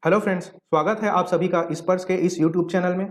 Hello friends, स्वागत है आप सभी का स्पर्श के इस यूट्यूब चैनल में।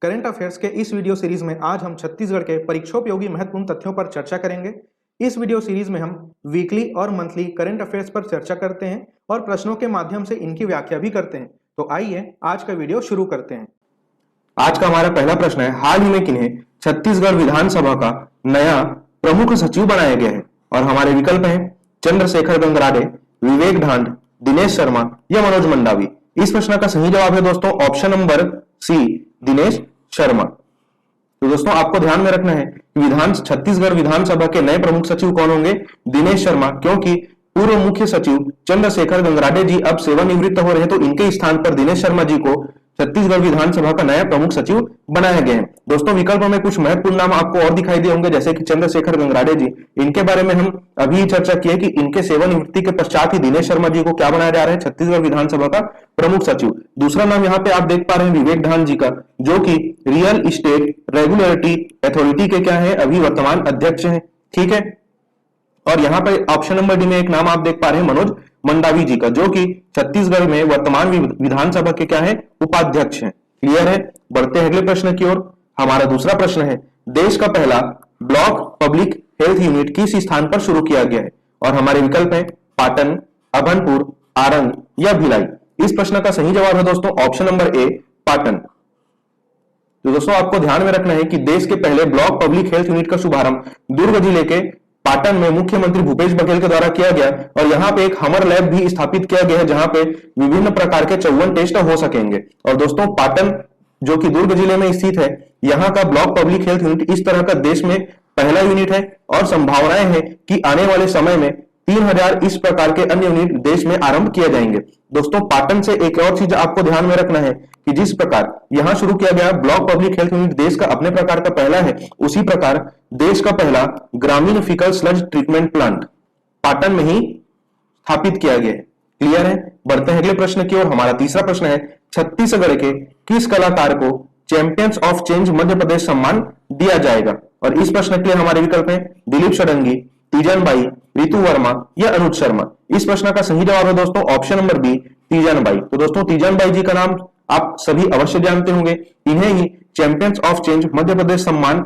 करंट अफेयर्स के इस वीडियो सीरीज में आज हम छत्तीसगढ़ के परीक्षोपयोगी महत्वपूर्ण तथ्यों पर चर्चा करेंगे। इस वीडियो सीरीज में हम वीकली और मंथली करंट अफेयर्स पर चर्चा करते हैं और प्रश्नों के माध्यम से इनकी व्याख्या भी करते हैं। तो आइए आज का वीडियो शुरू करते हैं। आज का हमारा पहला प्रश्न है, हाल ही में किन्हें छत्तीसगढ़ विधानसभा का नया प्रमुख सचिव बनाया गया है? और हमारे विकल्प हैं चंद्रशेखर गंगराडे, विवेक ढांड, दिनेश शर्मा या मनोज मंडावी। इस प्रश्न का सही जवाब है दोस्तों option number C, Dinesh Sharma. तो दोस्तों आपको ध्यान में रखना है कि छत्तीसगढ़ विधानसभा के नए प्रमुख सचिव कौन होंगे? दिनेश शर्मा, क्योंकि पूर्व मुख्य सचिव चंद्रशेखर गंगराडे जी अब सेवानिवृत्त हो रहे हैं, तो इनके स्थान पर दिनेश शर्मा जी को छत्तीसगढ़ विधानसभा का नया प्रमुख सचिव बनाया गया है। दोस्तों विकल्प में कुछ महत्वपूर्ण नाम आपको और दिखाई दे होंगे, जैसे कि चंद्रशेखर गंगराडे जी। इनके बारे में हम अभी चर्चा की है कि इनके सेवानिवृत्ति के पश्चात ही दिनेश शर्मा जी को क्या बनाया जा रहा है? छत्तीसगढ़ विधानसभा का प्रमुख सचिव। दूसरा नाम यहाँ पे आप देख पा रहे हैं विवेक ढांड जी का, जो कि रियल इस्टेट रेगुलेटरी अथॉरिटी के क्या है, अभी वर्तमान अध्यक्ष है। ठीक है, और यहाँ पे ऑप्शन नंबर डी में एक नाम आप देख पा रहे हैं मनोज मंडावी जी का, जो कि छत्तीसगढ़ में वर्तमान विधानसभा के क्या है, उपाध्यक्ष हैं। क्लियर है? बढ़ते हैं अगले प्रश्न की ओर। हमारा दूसरा प्रश्न है, देश का पहला ब्लॉक पब्लिक हेल्थ यूनिट किस स्थान पर शुरू किया गया है? और हमारे विकल्प है पाटन, अभनपुर, आरंग या भिलाई। इस प्रश्न का सही जवाब है दोस्तों ऑप्शन नंबर ए, पाटन। तो दोस्तों आपको ध्यान में रखना है कि देश के पहले ब्लॉक पब्लिक हेल्थ यूनिट का शुभारंभ दुर्ग जिले के पाटन में मुख्यमंत्री भूपेश बघेल के द्वारा किया गया, और यहाँ पे एक हमर लैब भी स्थापित किया गया है, जहां पे विभिन्न प्रकार के 54 टेस्ट हो सकेंगे। और दोस्तों पाटन जो कि दुर्ग जिले में स्थित है, यहाँ का ब्लॉक पब्लिक हेल्थ यूनिट इस तरह का देश में पहला यूनिट है, और संभावनाएं हैं कि आने वाले समय में 3000 इस प्रकार के अन्य यूनिट देश में आरंभ किए जाएंगे। दोस्तों पाटन से एक और चीज आपको ध्यान में रखना है कि जिस प्रकार यहां शुरू किया गया ब्लॉक पब्लिक हेल्थ यूनिट देश का अपने प्रकार का पहला है, उसी प्रकार देश का पहला ग्रामीण faecal sludge treatment plant Patan में ही स्थापित किया गया है। क्लियर है? बढ़ते हैं अगले प्रश्न की ओर। हमारा तीसरा प्रश्न है, छत्तीसगढ़ के किस कलाकार को champions of change Madhya Pradesh सम्मान दिया जाएगा? और इस प्रश्न के लिए हमारे विकल्प हैं दिलीप षडंगी, तीजन बाई, रितु वर्मा या अनुज शर्मा। इस प्रश्न का सही जवाब है दोस्तों option number B, Teejan Bai. तो दोस्तों तीजन बाई जी का नाम आप सभी अवश्य जानते होंगे। इन्हें ही champions of change Madhya Pradesh सम्मान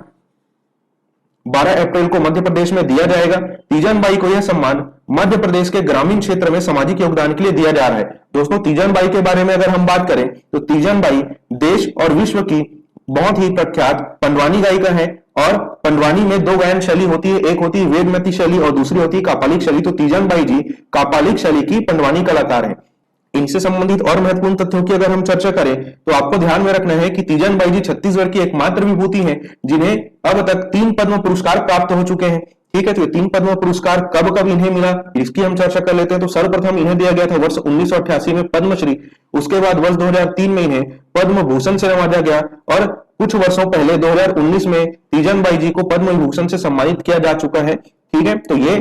12 अप्रैल को मध्य प्रदेश में दिया जाएगा। तीजन बाई को यह सम्मान मध्य प्रदेश के ग्रामीण क्षेत्र में सामाजिक योगदान के लिए दिया जा रहा है। दोस्तों तीजन बाई के बारे में अगर हम बात करें तो तीजन बाई देश और विश्व की बहुत ही प्रख्यात पंडवानी गायिका है, और पंडवानी में दो गायन शैली होती है, एक होती है वेदमती शैली और दूसरी होती है कापालिक शैली। तो तीजन बाई जी कापालिक शैली की पंडवानी कलाकार हैं। इनसे संबंधित और महत्वपूर्ण तथ्यों की अगर हम चर्चा करें तो आपको ध्यान में रखना है कि तीजन बाई जी छत्तीसगढ़ की एकमात्र विभूति हैं जिन्हें अब तक 3 पद्म पुरस्कार प्राप्त हो चुके हैं। ठीक है, तो 3 पद्म पुरस्कार कब कब इन्हें मिला इसकी हम चर्चा कर लेते हैं। तो सर्वप्रथम इन्हें दिया गया था वर्ष 1988 में पद्मश्री, उसके बाद वर्ष 2003 में इन्हें पद्म भूषण से नवाजा गया, और कुछ वर्षों पहले 2019 में तीजन बाई जी को पद्म विभूषण से सम्मानित किया जा चुका है। ठीक है, तो ये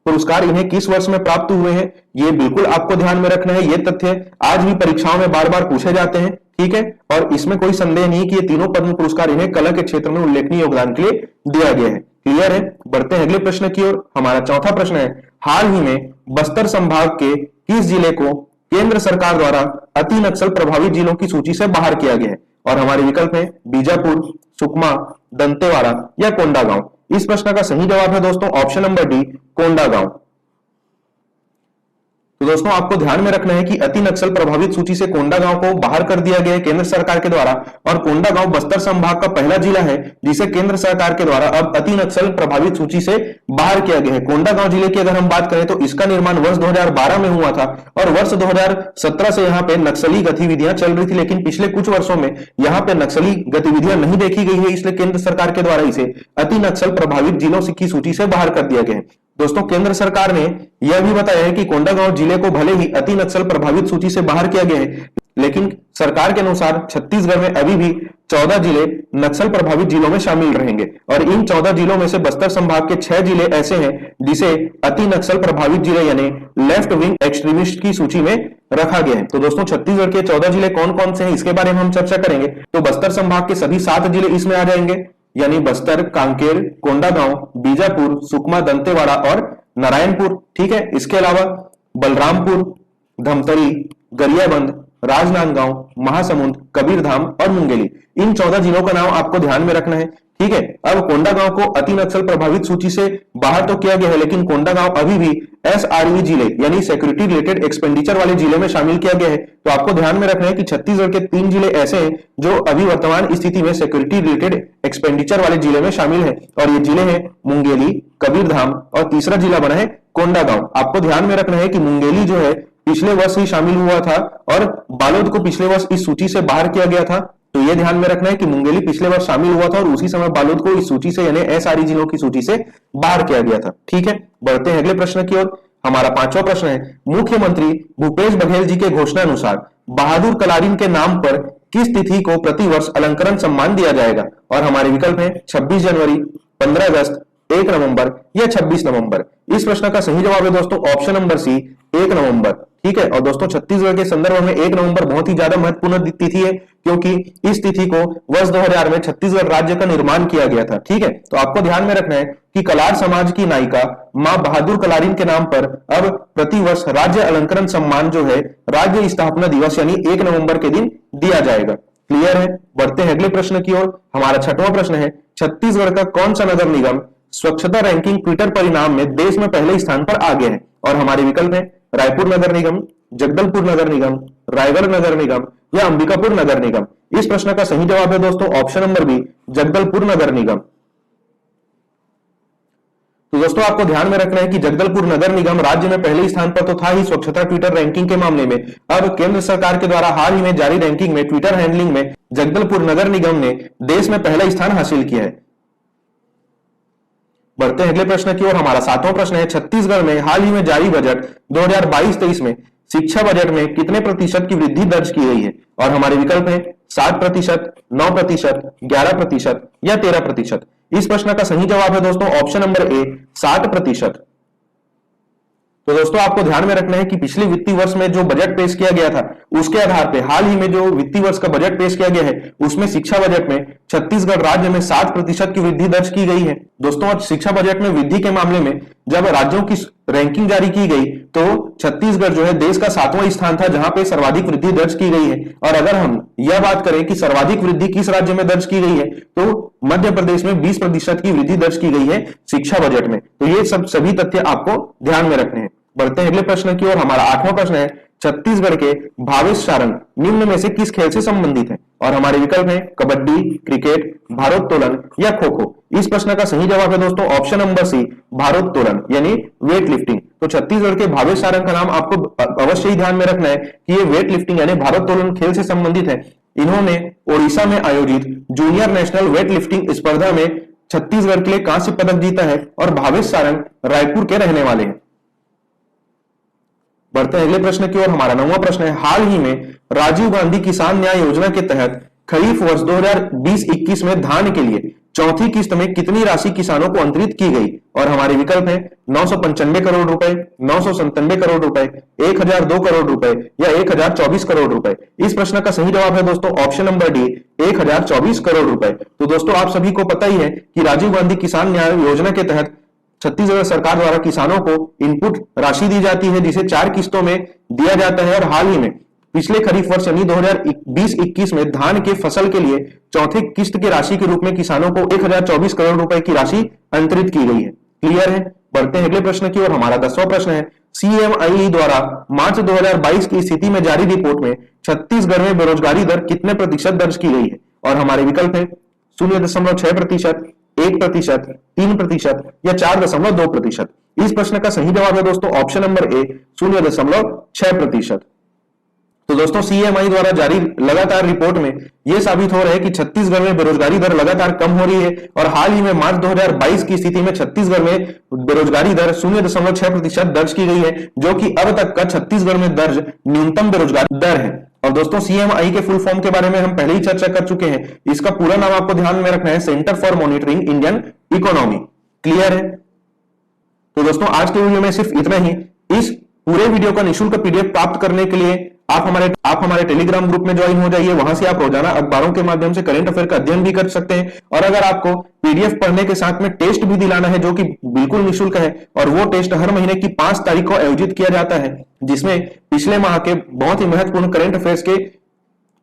पुरस्कार इन्हें किस वर्ष में प्राप्त हुए हैं ये बिल्कुल आपको ध्यान में रखना है। ये तथ्य आज भी परीक्षाओं में बार बार पूछे जाते हैं। ठीक है, और इसमें कोई संदेह नहीं कि ये तीनों पद्म पुरस्कार इन्हें कला के क्षेत्र में उल्लेखनीय योगदान के लिए दिया गया है। क्लियर है? बढ़ते हैं अगले प्रश्न की ओर। हमारा चौथा प्रश्न है, हाल ही में बस्तर संभाग के किस जिले को केंद्र सरकार द्वारा अति नक्सल प्रभावित जिलों की सूची से बाहर किया गया है? और हमारे विकल्प है बीजापुर, सुकमा, दंतेवाड़ा या कोंडागांव। इस प्रश्न का सही जवाब है दोस्तों ऑप्शन नंबर डी, कोंडागांव। तो दोस्तों आपको ध्यान में रखना है कि अति नक्सल प्रभावित सूची से कोंडागांव को बाहर कर दिया गया है केंद्र सरकार के द्वारा, और कोंडागांव बस्तर संभाग का पहला जिला है जिसे केंद्र सरकार के द्वारा अब अति नक्सल प्रभावित सूची से बाहर किया गया है। कोंडागांव जिले की अगर हम बात करें तो इसका निर्माण वर्ष 2012 में हुआ था, और वर्ष 2017 से यहाँ पे नक्सली गतिविधियां चल रही थी, लेकिन पिछले कुछ वर्षों में यहाँ पे नक्सली गतिविधियां नहीं देखी गई है, इसलिए केंद्र सरकार के द्वारा इसे अति नक्सल प्रभावित जिलों की सूची से बाहर कर दिया गया है। दोस्तों केंद्र सरकार ने यह भी बताया है कि कोंडागांव जिले को भले ही अति नक्सल प्रभावित सूची से बाहर किया गया है, लेकिन सरकार के अनुसार छत्तीसगढ़ में अभी भी 14 जिले नक्सल प्रभावित जिलों में शामिल रहेंगे, और इन 14 जिलों में से बस्तर संभाग के 6 जिले ऐसे हैं जिसे अति नक्सल प्रभावित जिले यानी लेफ्ट विंग एक्सट्रीमिस्ट की सूची में रखा गया है। तो दोस्तों छत्तीसगढ़ के 14 जिले कौन कौन से हैं इसके बारे में हम चर्चा करेंगे। तो बस्तर संभाग के सभी 7 जिले इसमें आ जाएंगे, यानी बस्तर, कांकेर, कोंडागांव, बीजापुर, सुकमा, दंतेवाड़ा और नारायणपुर। ठीक है, इसके अलावा बलरामपुर, धमतरी, गरियाबंद, राजनांदगांव, महासमुंद, कबीरधाम और मुंगेली। इन 14 जिलों का नाम आपको ध्यान में रखना है। ठीक है, अब कोंडागांव को अति नक्सल प्रभावित सूची से बाहर तो किया गया है, लेकिन कोंडागांव अभी भी SRE जिले यानी सिक्योरिटी रिलेटेड एक्सपेंडिचर वाले जिले में शामिल किया गया है। तो आपको ध्यान में रखना है कि छत्तीसगढ़ के 3 जिले ऐसे हैं जो अभी वर्तमान स्थिति में सिक्योरिटी रिलेटेड एक्सपेंडिचर वाले जिले में शामिल है, और ये जिले हैं मुंगेली, कबीरधाम और तीसरा जिला बना है कोंडागांव। आपको ध्यान में रखना है कि मुंगेली जो है पिछले वर्ष ही शामिल हुआ था और बालोद को पिछले वर्ष इस सूची से बाहर किया गया था। तो यह ध्यान में रखना है कि मुंगेली पिछले वर्ष शामिल हुआ था और उसी समय बालोद को इस सूची से यानी SRE जिलों की सूची से बाहर किया गया था। ठीक है, बढ़ते हैं अगले प्रश्न की ओर। हमारा 5वां प्रश्न है, मुख्यमंत्री भूपेश बघेल जी के घोषणा अनुसार बहादुर कलारिन के नाम पर किस तिथि को प्रतिवर्ष अलंकरण सम्मान दिया जाएगा? और हमारे विकल्प है 26 जनवरी, 15 अगस्त, 1 नवंबर या 26 नवंबर। इस प्रश्न का सही जवाब है दोस्तों ऑप्शन नंबर सी, 1 नवंबर। ठीक है, और दोस्तों छत्तीसगढ़ के संदर्भ में 1 नवंबर बहुत ही ज्यादा महत्वपूर्ण तिथि है, क्योंकि इस तिथि को वर्ष 2000 में छत्तीसगढ़ राज्य का निर्माण किया गया था। ठीक है, तो आपको ध्यान में रखना है कि कलार समाज की नायिका मां बहादुर कलारिन के नाम पर अब प्रतिवर्ष राज्य अलंकरण सम्मान जो है राज्य स्थापना दिवस यानी 1 नवंबर के दिन दिया जाएगा। क्लियर है, बढ़ते हैं अगले प्रश्न की ओर। हमारा 6वां प्रश्न है, छत्तीसगढ़ का कौन सा नगर निगम स्वच्छता रैंकिंग ट्विटर परिणाम में देश में पहले स्थान पर आ गया है? और हमारे विकल्प है रायपुर नगर निगम, जगदलपुर नगर निगम, रायगढ़ नगर निगम या अंबिकापुर नगर निगम। इस प्रश्न का सही जवाब है दोस्तों ऑप्शन नंबर बी, जगदलपुर नगर निगम। तो दोस्तों आपको ध्यान में रखना है कि जगदलपुर नगर निगम राज्य में पहले स्थान पर तो था ही स्वच्छता ट्विटर रैंकिंग के मामले में। अब केंद्र सरकार के द्वारा हाल ही में जारी रैंकिंग में ट्विटर हैंडलिंग में जगदलपुर नगर निगम ने देश में पहला स्थान हासिल किया है। बढ़ते हैं अगले प्रश्न की ओर। हमारा 7वां प्रश्न है, छत्तीसगढ़ में हाल ही में जारी बजट 2022-23 में शिक्षा बजट में कितने प्रतिशत की वृद्धि दर्ज की गई है? और हमारे विकल्प है 7%, 9%, 11% या 13%। इस प्रश्न का सही जवाब है दोस्तों ऑप्शन नंबर ए, 60%। तो दोस्तों आपको ध्यान में रखना है कि पिछले वित्तीय वर्ष में जो बजट पेश किया गया था उसके आधार पे हाल ही में जो वित्तीय वर्ष का बजट पेश किया गया है उसमें शिक्षा बजट में छत्तीसगढ़ राज्य में 60% की वृद्धि दर्ज की गई है। दोस्तों आज शिक्षा बजट में वृद्धि के मामले में जब राज्यों की रैंकिंग जारी की गई तो छत्तीसगढ़ जो है देश का 7वां स्थान था जहां पे सर्वाधिक वृद्धि दर्ज की गई है। और अगर हम यह बात करें कि सर्वाधिक वृद्धि किस राज्य में दर्ज की गई है तो मध्य प्रदेश में 20% की वृद्धि दर्ज की गई है शिक्षा बजट में। तो ये सभी तथ्य आपको ध्यान में रखने हैं। बढ़ते हैं अगले प्रश्न की ओर। हमारा 8वां प्रश्न है, छत्तीसगढ़ के भावेश सारंग निम्न में से किस खेल से संबंधित है? और हमारे विकल्प हैं कबड्डी, क्रिकेट, भारोत्तोलन या खो खो। इस प्रश्न का सही जवाब है दोस्तों ऑप्शन नंबर सी, भारोत्तोलन यानी वेट लिफ्टिंग। तो छत्तीसगढ़ के भावेश सारंग का नाम आपको अवश्य ही ध्यान में रखना है कि ये वेट लिफ्टिंग यानी भारोत्तोलन खेल से संबंधित है। इन्होंने ओडिशा में आयोजित जूनियर नेशनल वेट लिफ्टिंग स्पर्धा में छत्तीसगढ़ के लिए कांस्य पदक जीता है और भावेश सारंग रायपुर के रहने वाले हैं। बढ़ते हैं अगले प्रश्न की ओर। हमारा 9वां प्रश्न है, हाल ही में राजीव गांधी किसान न्याय योजना के तहत खरीफ वर्ष 2020-21 में धान के लिए चौथी किस्त में कितनी राशि किसानों को अंतरित की गई? और हमारे विकल्प है 995 करोड़ रुपए, 997 करोड़ रुपए, 1002 करोड़ रुपए या 1024 करोड़ रुपए। इस प्रश्न का सही जवाब है दोस्तों ऑप्शन नंबर डी, 1024 करोड़ रुपए। तो दोस्तों आप सभी को पता ही है कि राजीव गांधी किसान न्याय योजना के तहत छत्तीसगढ़ सरकार द्वारा किसानों को इनपुट राशि दी जाती है जिसे 4 किस्तों में दिया जाता है। और हाल ही में पिछले खरीफ वर्ष यानी 2020-21 में धान के फसल के लिए चौथी किस्त की राशि के रूप में किसानों को 1024 करोड़ रुपए की राशि अंतरित की गई है। क्लियर है, बढ़ते हैं अगले प्रश्न की ओर। हमारा 10वां प्रश्न है, CMIE द्वारा मार्च 2022 की स्थिति में जारी रिपोर्ट में छत्तीसगढ़ में बेरोजगारी दर कितने प्रतिशत दर्ज की गई है? और हमारे विकल्प है 0.6%, 1%, 3% या 4.2%। इस प्रश्न का सही जवाब है दोस्तों ऑप्शन नंबर ए, 0.6%। तो दोस्तों CMI द्वारा जारी लगातार रिपोर्ट में यह साबित हो रहा है कि छत्तीसगढ़ में बेरोजगारी दर लगातार कम हो रही है और हाल ही में मार्च 2022 की स्थिति में छत्तीसगढ़ में बेरोजगारी दर 0.6% दर्ज की गई है, जो कि अब तक का छत्तीसगढ़ में दर्ज न्यूनतम बेरोजगारी दर है। और दोस्तों CMI के फुल फॉर्म के बारे में हम पहले ही चर्चा कर चुके हैं। इसका पूरा नाम आपको ध्यान में रखना है, centre for monitoring Indian economy. Clear है, तो दोस्तों आज के वीडियो में सिर्फ इतना ही। इस पूरे वीडियो का निःशुल्क PDF प्राप्त करने के लिए आप हमारे टेलीग्राम ग्रुप में ज्वाइन हो जाइए। वहां से आप रोजाना अखबारों के माध्यम से करंट अफेयर का अध्ययन भी कर सकते हैं। और अगर आपको पीडीएफ पढ़ने के साथ में टेस्ट भी दिलाना है जो कि बिल्कुल निःशुल्क है, और वो टेस्ट हर महीने की 5 तारीख को आयोजित किया जाता है, जिसमें पिछले माह के बहुत ही महत्वपूर्ण करंट अफेयर्स के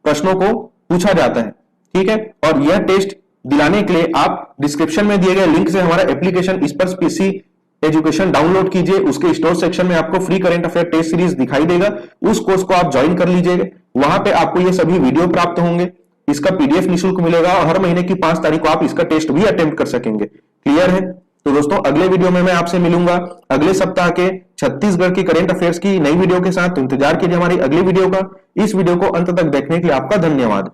प्रश्नों को पूछा जाता है। ठीक है, और यह टेस्ट दिलाने के लिए आप डिस्क्रिप्शन में दिए गए लिंक से हमारा एप्लीकेशन स्पर्श पीसी एजुकेशन डाउनलोड कीजिए। उसके स्टोर सेक्शन में आपको free current affair test series दिखाई देगा, उस कोर्स को आप ज्वाइन कर लीजिएगा। वहां पे आपको ये सभी वीडियो प्राप्त होंगे, इसका पीडीएफ निःशुल्क मिलेगा और हर महीने की 5 तारीख को आप इसका टेस्ट भी अटेम्प्ट कर सकेंगे। क्लियर है? तो दोस्तों, अगले वीडियो में मैं आपसे मिलूंगा अगले सप्ताह के छत्तीसगढ़ की करंट अफेयर्स की नई वीडियो के साथ। तो इंतजार कीजिए हमारी अगली वीडियो का। इस वीडियो को अंत तक देखने के लिए आपका धन्यवाद।